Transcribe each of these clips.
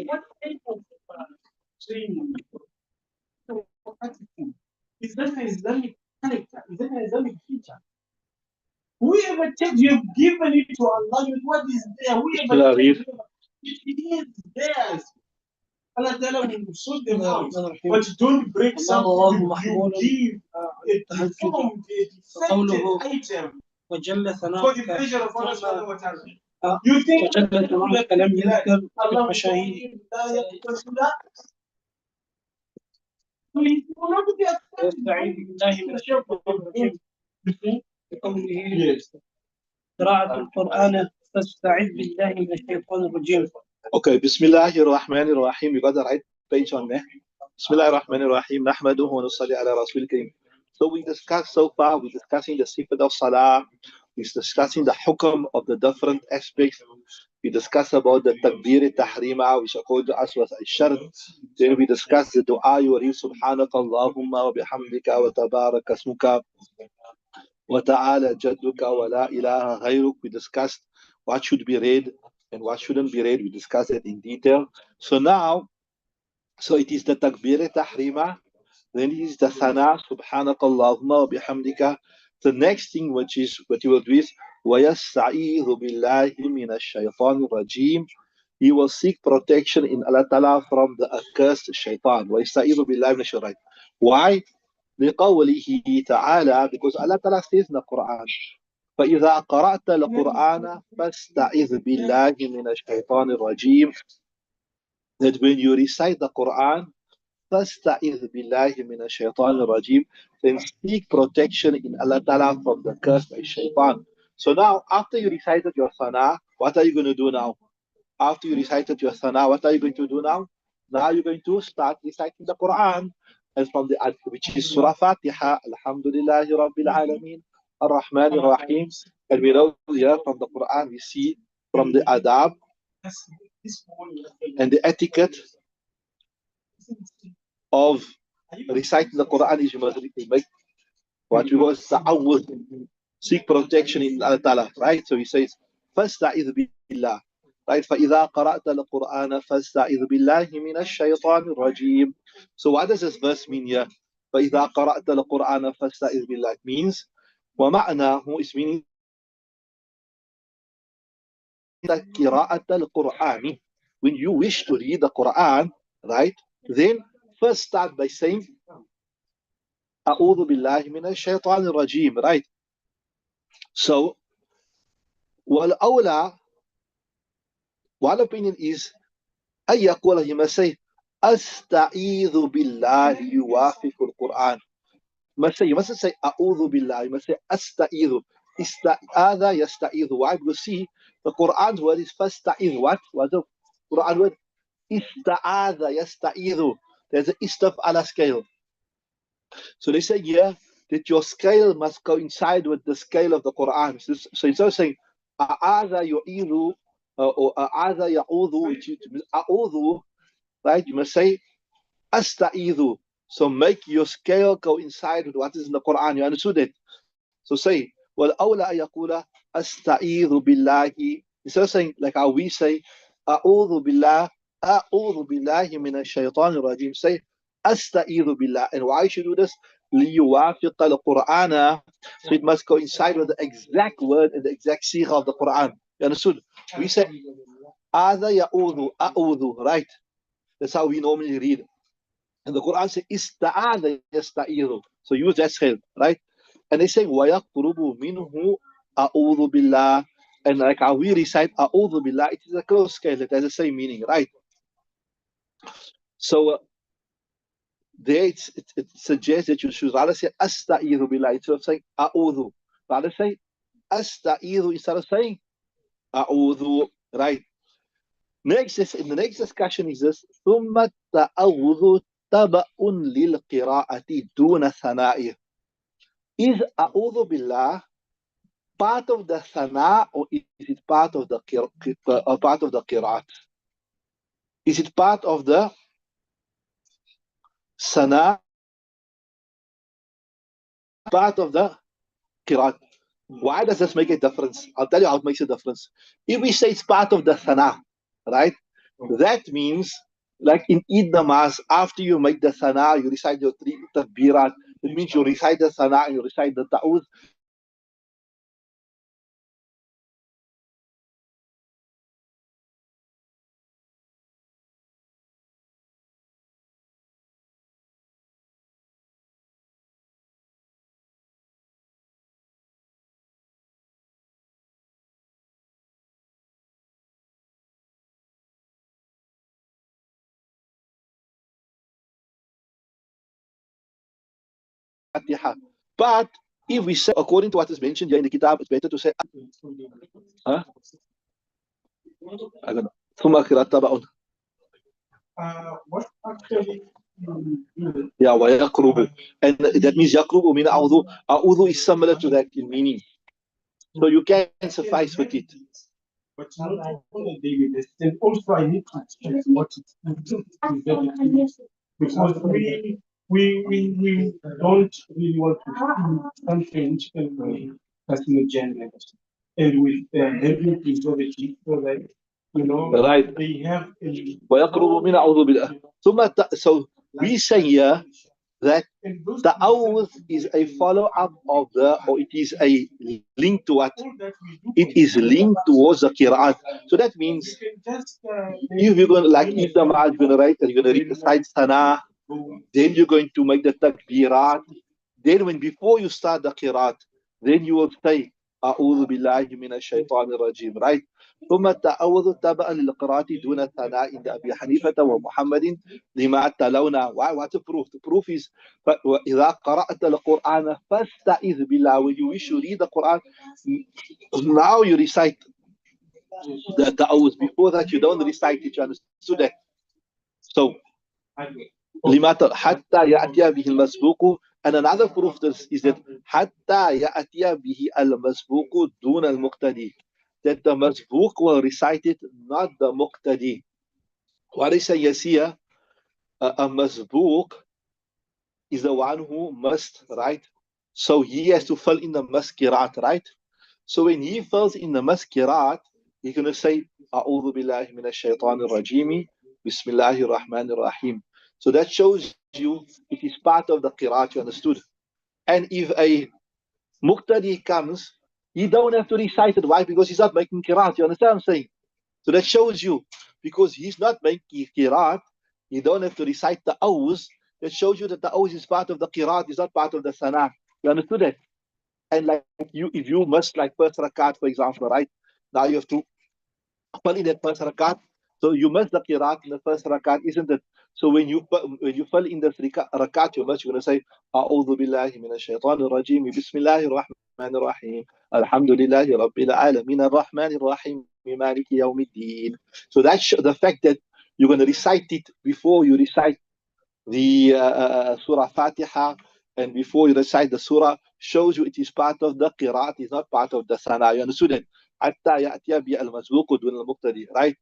what type of training? Is that an Islamic character? Is that an Islamic feature? Whoever takes, you have given it to Allah with what is there. Whoever takes, it is theirs. Allah Ta'ala will sort them out. But don't break something. You give a deformed, a defective item for the pleasure of Allah Subhanahu wa Ta'ala. You think Allah will forgive that? Please, you will not be accepted. Yes. قراءة القرآن فاستعذ بالله من الشيطان الرجيم. Okay, Bismillahir Rahmanir Rahim. You got the right page on there. Bismillahir Rahmanir Rahim. Nahmaduhu wa nusalli ala Rasul Kareem. So we discussed so far, we're discussing the sifat of Salah, we're discussing the hukam of the different aspects. We discussed about the takbir tahrima, which according to us was a shart. Then we discussed the dua, you read subhanaka Allahumma wa bihamdika wa tabarak asmuka wa ta'ala jadduka wa la ilaha ghayruk. We discussed what should be read and what shouldn't be read. We discussed it in detail. So now, it is the takbir tahrima, then it is the sana, subhanaka Allahumma wa bihamdika. The next thing what you will do is وَيَسْتَعِيذُ بِاللَّهِ مِنَ الشَّيْطَانِ الرَّجِيمِ. He will seek protection in Allah Ta'ala from the accursed shaitan. وَيَسْتَعِيذُ بِاللَّهِ مِنَ الشَّيْطَانِ. Why? لِقَوْلِهِ تَعَالَى, because Allah Ta'ala says in the Quran, فَإِذَا قَرَأْتَ الْقُرْآنَ فَاسْتَعِذْ بِاللَّهِ مِنَ الشَّيْطَانِ الرَّجِيمِ. That when you recite the Quran, فَاسْتَعِذْ بِاللَّهِ مِنَ الشَّيْطَانِ الرَّجِيمِ, then seek protection in Allah Ta'ala from the curse by shaitan. So now, after you recited your sana, what are you going to do now? After you recited your sana, what are you going to do now? Now you're going to start reciting the Quran, and from the which is Surah Fatiha, Alhamdulillahi Rabbil Alameen, Ar-Rahman Ar-Rahim. And we know here from the Quran, we see from the adab and the etiquette of reciting the Quran is you must make what we call ta'awwud, seek protection in Allah Ta'ala, right? So he says, فَاسْتَعِذْ بِاللَّهِ, right? فَإِذَا قَرَأْتَ الْقُرْآنَ فَاسْتَعِذْ بِاللَّهِ مِنَ الشَّيْطَانِ الرَّجِيمِ. So what does this verse mean here? فَإِذَا قَرَأْتَ الْقُرْآنَ فَاسْتَعِذْ بِاللَّهِ means, وَمَعْنَاهُ is meaning قِرَاءَةَ الْقُرْآنِ. When you wish to read the Quran, right? Then first start by saying أعوذ بالله من الشيطان الرجيم, right? So والأولى, one opinion is أن يقول, he must say أستعيذ بالله يوافق القرآن. You mustn't say أعوذ بالله, you must say أستعيذ. استعاذ يستعيذ. Why? Because see, the Quran's word is فاستعيذ. What? What's the Quran word? استعاذ يستعيذ. There's an istaf ala scale. So they say here that your scale must coincide with the scale of the Quran. So instead of saying a'adha yu'idu or a'adha ya'udhu, which means a'udhu, right? You must say asta'idhu. So make your scale coincide with what is in the Quran. You understood it? So say wal awla ayaqula asta'idhu billahi. Instead of saying like how we say a'udhu billah, a'udhu billahi minash shaitanir rajim, say أستعيذ بالله. And why should you do this? ليوافق القرآن. So it must coincide with the exact word and the exact sigha of the Quran. You understood? We say أذا يعوذ أعوذ, right? That's how we normally read. And the Quran says استعاذ يستعيذ. So use that scale, right? And they say ويقرب منه أعوذ بالله. And like how we recite أعوذ بالله, it is a close scale. It has the same meaning, right? So there it suggests that you should rather say asta'idhu billah instead of saying a'udhu. Rather say asta'idhu instead of saying a'udhu. Right. Next, in the next discussion is this: ثم التعوذ تبع للقراءة دون ثناء. Is a'udhu billah part of the thana or is it part of the qira'at? Is it part of the sana, part of the qira'at? Why does this make a difference? I'll tell you how it makes a difference. If we say it's part of the thana, right, That means, like in Eid namaz, after you make the sana, you recite your three takbirat. It means you recite the sana and you recite the ta'ud. But if we say, according to what is mentioned here in the kitab, it's better to say, huh? I don't know. ثم قراءة تبع. What actually Yeah, ويقرب. And that means يقرب من أعوذ. أعوذ is similar to that in meaning. So you can suffice with it. but not on a daily basis. And also I need to check what it's because we don't really want to do something which can be carcinogenic and with heavy preservative so that Right. they have ويقرب من أعوذ بالله. So we say here that the ta'awuz is a follow-up of or it is a link to what? It is linked towards the qira'at. So that means if you're going to, like, if the ma'ad going to write, you're going to recite sana, then you're going to make the takbirat. Then before you start the qira'at, then you will say, أعوذ بالله من الشيطان الرجيم, right? ثم التعوذ تبعا للقراءة دون الثناء عند أبي حنيفة ومحمد لما تلون. What's the proof? The proof is إذا قرأت القرآن فاستعذ بالله. When you wish to read the Quran, now you recite the ta'awuz. Before that, you don't recite it. You understood that? So, لما حتى يأتي به المسبوق. And another proof is that حتى يأتي به المسبوق دون المقتدي. That the masbuq will recite it, not the muqtadi. What is a yasiya? A masbuq is the one who must, right? So he has to fill in the maskirat, right? So when he fills in the maskirat, he's going to say, أعوذ بالله من الشيطان الرجيم بسم الله الرحمن الرحيم. So that shows you it is part of the qiraat, you understood? And if a muqtadi comes, he don't have to recite it. Why? Because he's not making qiraat. You understand what I'm saying? So that shows you, because he's not making qiraat, you don't have to recite the awz. That shows you that the awz is part of the qiraat, is not part of the sana. You understood that? And like you, if you must, like first rakat, for example, right? Now you have to fill in that first rakat. So you must the qiraat in the first rakat, isn't it? So when you fill in the rakat, you're going to say, أعوذ بالله من الشيطان الرجيم بسم الله الرحمن الرحيم الحمد لله رب العالمين الرحمن الرحيم مالك يوم الدين. So that's the fact that you're going to recite it before you recite the Surah Fatiha, and before you recite the Surah, shows you it is part of the qiraat, is not part of the sana. You understood it? حتى يأتي بالمسبوق دون المقتدي, right?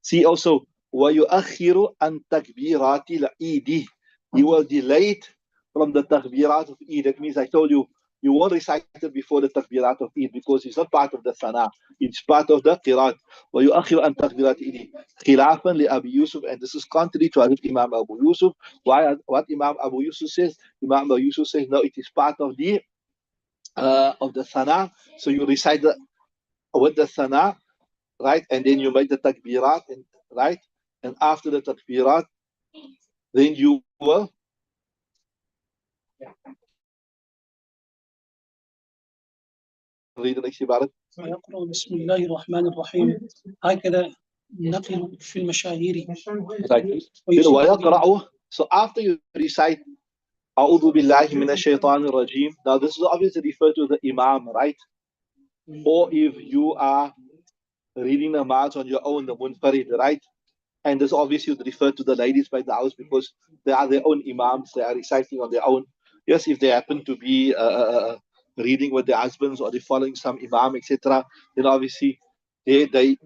See also, وَيُؤَخِّرُ عَنْ تَكْبِيرَاتِ الْعِيدِ. You will delay it from the takbirat of Eid. That means I told you, you won't recite it before the takbirat of Eid because it's not part of the sana. It's part of the qiraat. وَيُؤَخِّرُ عَنْ تَكْبِيرَاتِ الْعِيدِ خِلَافًا لِأَبِي Yusuf. And this is contrary to Imam Abu Yusuf. Why? What Imam Abu Yusuf says? Imam Abu Yusuf says, no, it is part of the sana. So you recite with the sana, right? And then you make the takbirat, right? And after the takbirat, then you will read the next ibarat. ويقرأ بسم الله الرحمن الرحيم هكذا نقل في المشاهير. ويقرأ. So after you recite أعوذ بالله من الشيطان الرجيم, now this is obviously referred to the imam, right? Or if you are reading namaz on your own, the munfarid, right? And this obviously would refer to the ladies by the house because they are their own imams, they are reciting on their own. Yes, if they happen to be reading with their husbands or they're following some imam, etc., then obviously they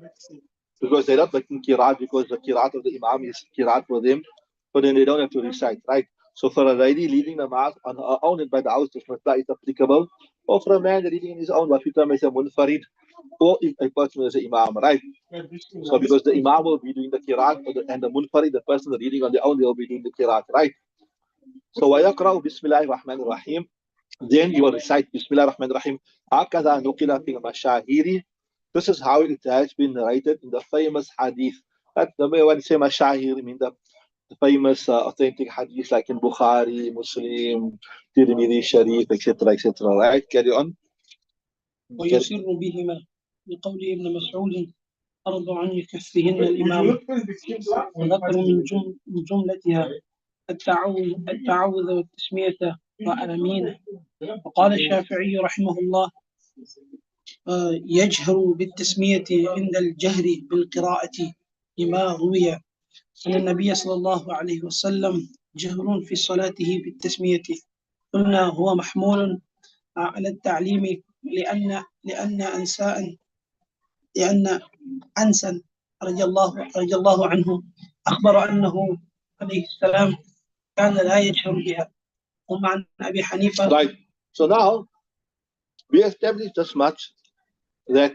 because they're not making qiraat, because the qiraat of the imam is qiraat for them, but then they don't have to recite, right? So for a lady leading namaz on her own and by the house, this masla is applicable. or for a man reading in his own, what we term as a munfarid, or if a person is an imam, right? So because the imam will be doing the qiraat and the munfarid, the person reading on their own, they will be doing the qiraat, right? So وَيَقْرَأُ بِسْمِ اللَّهِ الرَّحْمَنِ الرَّحِيمِ. Then you will recite Bismillah ar-Rahman ar-Rahim. هَكَذَا نُقِلَ فِي الْمَشَاهِيرِ. This is how it has been narrated in the famous hadith. That the way when you say mashahir, I mean the famous authentic hadith like in Bukhari, Muslim, Tirmidhi, Sharif, etc., etc. Right? Carry on. ويسر بهما لقول ابن مسعود أرض عن كفهن الإمام. وذكروا من جملتها التعوذ والتسمية وآمين. وقال الشافعي رحمه الله يجهر بالتسمية عند الجهر بالقراءة لما روي أن النبي صلى الله عليه وسلم جهر في صلاته بالتسمية. قلنا هو محمول على التعليم لأن أنسا رضي الله عنه أخبر أنه عليه السلام كان لا يجهر بها. ومع أبي حنيفة. Right. So now we established this much that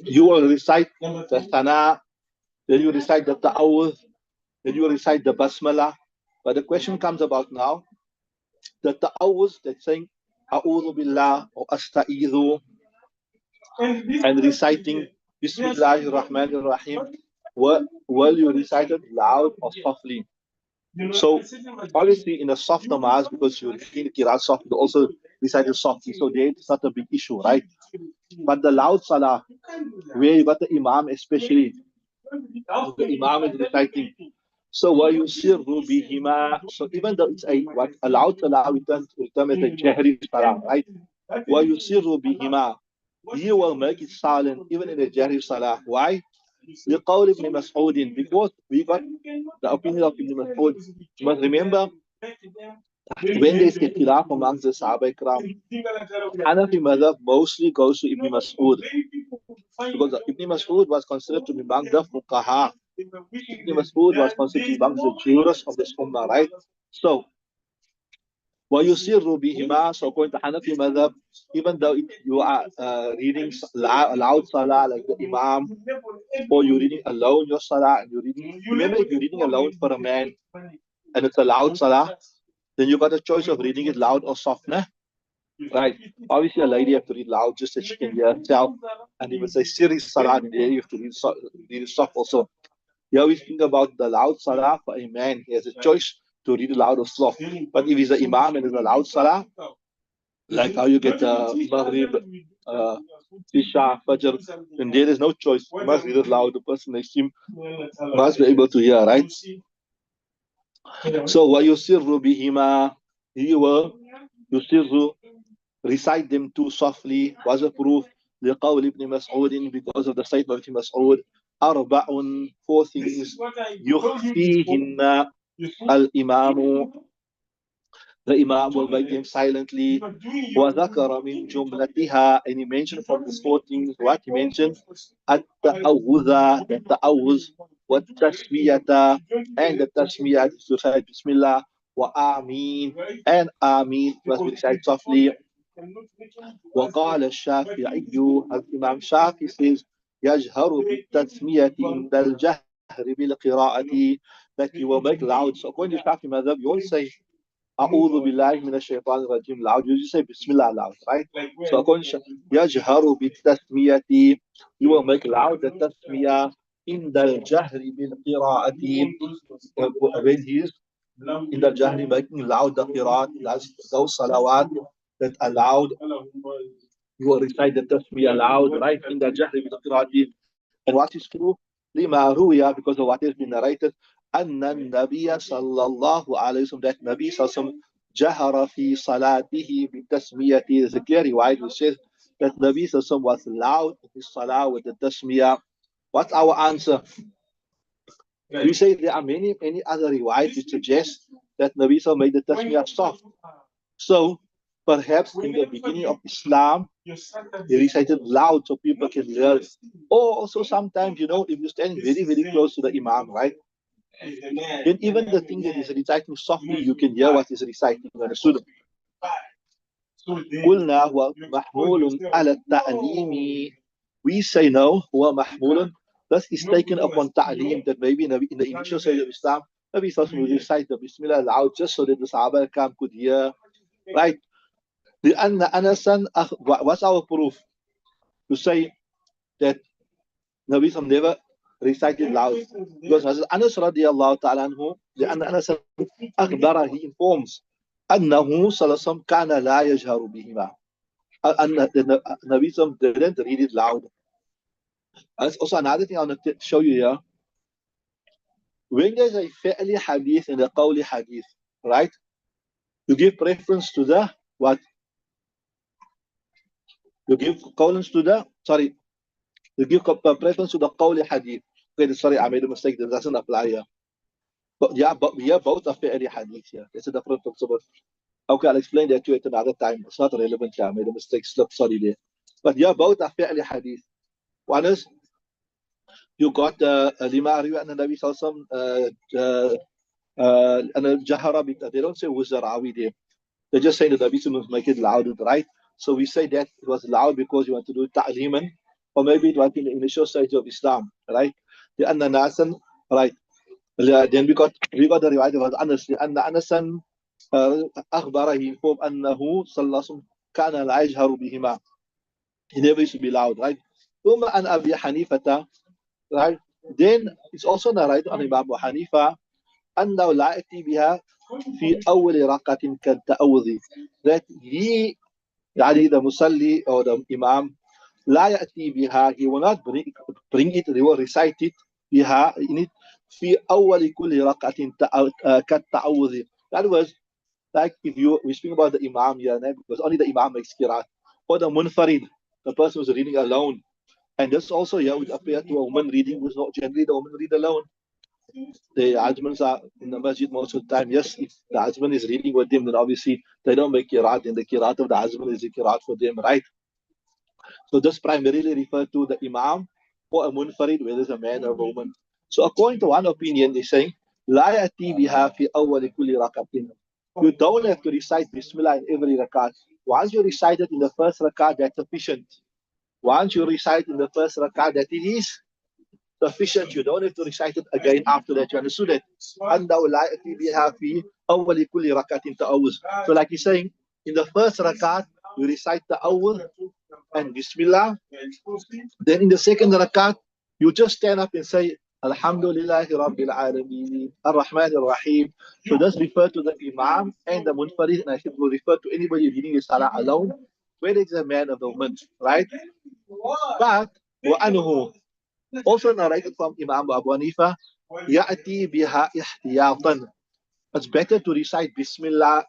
you will recite the Sana, then you recite the Ta'awudh, then you recite the Basmala. But the question comes about now, the Ta'awudh that's saying A'udhu Billah or Asta'idhu and reciting Bismillahir Rahmanir Rahim, will you recite it loud or softly? So obviously in a soft namaz, because you're reading the Qira'at soft, you also recite it softly. So there it's not a big issue, right? But the loud salah, where you got the Imam especially, the Imam is reciting. So while you see Rubihima, so even though it's a loud salah, we term as a Jahri salah, right? While you see Rubihima, you will make it silent even in a Jahri salah. Why? لقول ابن مسعود, because we got the opinion of Ibn Mas'ud. You must remember when there's ikhtilaf amongst the Sahaba Ikram, Hanafi madhab mostly goes to Ibn Mas'ud because Ibn Mas'ud was considered to be among the fuqaha. Ibn Mas'ud was considered to be among the jurists of this ummah, right? So وَيُسِرُّ بِهِمَا, so according to Hanafi madhab, even though you are reading loud salah like the Imam, or you're reading alone your salah, and you're reading, remember if you're reading alone for a man, and it's a loud salah, then you got a choice of reading it loud or soft, nah? Right? Obviously a lady have to read loud just that she can hear herself, and if it's a serious salah, then you have to read it soft also. You always think about the loud salah for a man, he has a choice to read it loud or soft. But if he's an imam and it's a loud salah, like how you get Maghrib, Isha, Fajr, then there is no choice. You must read it loud. The person next to him must be able to hear, right? So, وَيُسِرُّ بِهِمَا, he will يُسِرُّ, recite them too softly. Was a proof لقول ابن مسعود, because of the statement of Ibn Mas'ud, أربع, 4 things, يخفيهن الإمام, the Imam will make them silently. وَذَكَرَ مِنْ جُمْلَتِهَا, and he mentioned from the 4 things, what he mentioned? التَّأَوُّذَ, the ta'awuz, وَالتَّسْمِيَةَ, and the tasmiyah, to say Bismillah, وَآمين, and Ameen, must be said softly. وقال الشافعي, as Imam Shafi says, يجهر بالتسمية عند الجهر بالقراءة, that you will make loud. So according to Shafi madhab, you won't say أعوذ بالله من الشيطان الرجيم loud, you just say Bismillah loud, right? So according to يجهر بالتسمية, you will make loud the tasmiyah عند الجهر بالقراءة, when he is in the jahri making loud the qiraat, those salawat that are loud, you will recite the tasmiyah loud, right? In the jahri bil qiraati. And what is true? لما روي, because of what has been narrated, أن النبي صلى الله عليه وسلم, that Nabi صلى الله عليه وسلم جهر في صلاته بالتسمية. There's a clear riwayat which says that Nabi صلى الله عليه وسلم was loud in his salah with the tasmiyah. What's our answer? We say there are many other riwayat which suggest that Nabi sallallahu made the tasmiyah soft. So perhaps in the beginning of Islam, he recited loud so people can hear it. Or also sometimes, if you're standing very, very close to the Imam, right? Then even the thing that he's reciting softly, you can hear what he's reciting. Understood? قلنا هو محمول على التعليم. We say no, هو محمول. This is taken upon ta'lim, that maybe in the initial stage of Islam, Nabi Sallallahu will recite the Bismillah aloud just so that the Sahaba could hear. Right? لأن أنسا what's our proof to say that Nabi Sallallahu never recited loud? Because Hazrat Anas radiallahu ta'ala anhu, لأن أنسا أخبر, he informs أنه صلى الله عليه وسلم كان لا يجهر بهما. And the Nabi Sallallahu didn't read it loud. And that's also another thing I want to show you here. When there's a fi'li hadith and a qawli hadith, right? You give preference to the what? You give preference to the preference to the qawli hadith. Okay, sorry, I made a mistake. That doesn't apply here. But yeah, both are fi'li hadith here. It's a different principle. Okay, I'll explain that to you at another time. It's not relevant here. I made a mistake. Sorry there. But yeah, both are fi'li hadith. One is you got lima riwa and Nabi Sallallahu and Jahara, they don't say Wuzarawi there. They just say that Nabi Sallallahu make it loud, right? So we say that it was loud because you want to do ta'liman, or maybe it was in the initial stage of Islam, right? The Anna Nasan, right? Then we got the riwayat of Anas, the Anna Anasan أخبره, he informed أنه صلى الله عليه وسلم كان لا يجهر بهما. He never used to be loud, right? ثم أن أبي حنيفة, right? Then it's also narrated on Imam Abu Hanifa أنه لا يأتي بها في أول ركعة كالتأوذ, that he, يعني the musalli or the imam, لا يأتي بها, he will not bring it, he will recite it بها in it في أول كل ركعة كالتأوذ. That was like if we speak about the imam here, because only the imam makes qiraat, or the munfarid, the person who's reading alone. And this also here would appear to a woman reading, who's not generally the woman read alone. The husbands are in the masjid most of the time. Yes, if the husband is reading with them, then obviously they don't make qiraat, and the qiraat of the husband is the qiraat for them, right? So this primarily refers to the imam or a munfarid, whether it's a man or a woman. So according to one opinion, they're saying, لا يأتي بها في أول كل ركعة. You don't have to recite Bismillah in every rakat. Once you recite it in the first rakat, that's sufficient. Once you recite in the first rakat, that it is sufficient. You don't have to recite it again after that. You understood it? أنه لا يأتي بها في أول كل ركعة تأوذ. So like he's saying, in the first rakat, you recite ta'awud and Bismillah. Then in the second rakat, you just stand up and say, Alhamdulillahi Rabbil Alameen, Ar-Rahman Ar-Rahim. So this refers to the Imam and the Munfarid, and I think will refer to anybody reading the Salah alone, whether it's a man or the woman, right? But, وَأَنُهُ, also narrated from Imam Abu Hanifa, يَأْتِي بِهَا إِحْتِيَاطًا. It's better to recite Bismillah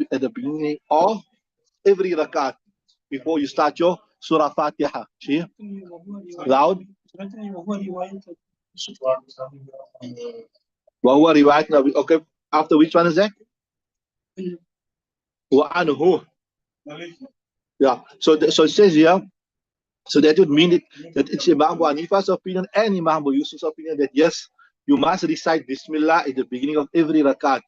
at the beginning of every rakat before you start your Surah Fatiha. See? Loud. وهو روايتنا. Okay, after which one is that? وعنه. Yeah. So it says here. So that would mean that it's Imam Abu Hanifa's opinion and Imam Abu Yusuf's opinion that yes, you must recite Bismillah at the beginning of every rakat.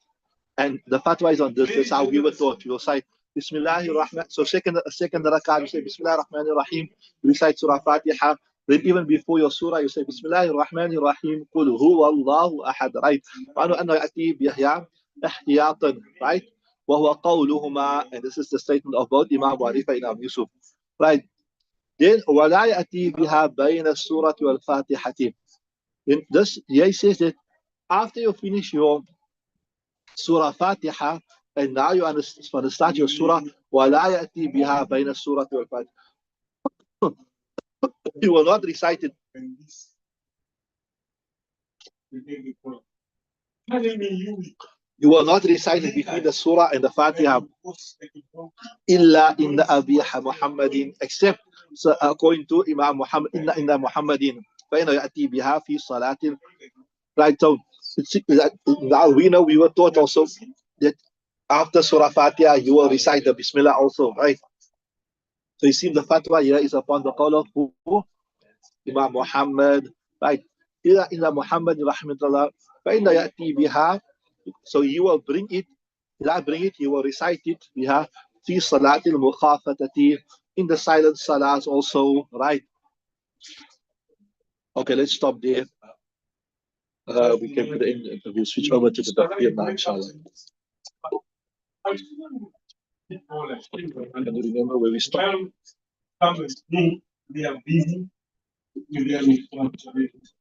And the fatwa is on this. That's how we were taught. You recite Bismillahir Rahman. So second rakat, you say Bismillahir Rahmanir Rahim. You recite Surah Fatiha. Then even before your surah, you say Bismillahir Rahmanir Rahim. Qul huwa Allahu ahad. Right. وأنه أنه يأتي بها احتياطا. Right. وهو قولهما. And this is the statement of both Imam Abu Hanifa and Imam Yusuf. Right. Then ولا يأتي بها بين السورة والفاتحة. Then this, he says that after you finish your Surah Fatiha, and now you understand start your surah, وَلَا يَأْتِي بِهَا بَيْنَ السُّورَةِ وَالْفَاتِحَةِ. You will not recite it. You will not recite it between the surah and the Fatiha. إِلَّا إِنَّ أَبِيحَ مُحَمَّدٍ, except so according to Imam Muhammad, إِنَّ مُحَمَّدٍ فَإِنَّ يَأْتِي بِهَا فِي صَلَاةٍ. Right, so now we know, we were taught also that after Surah Fatiha, you will recite the Bismillah also, right? So you see the fatwa here is upon the call of who? Imam Muhammad, right? Ila Muhammad rahmatullah, فَإِنَّ يَأْتِي بِهَا. So you will bring it, he will recite it biha في صلاة المخافتة, in the silent salahs also, right? Okay, let's stop there. We came to the end of the interview. Switch over to the Tafsir now, inshallah. Can you remember where we stopped? Come with me, we are busy with their responsibilities.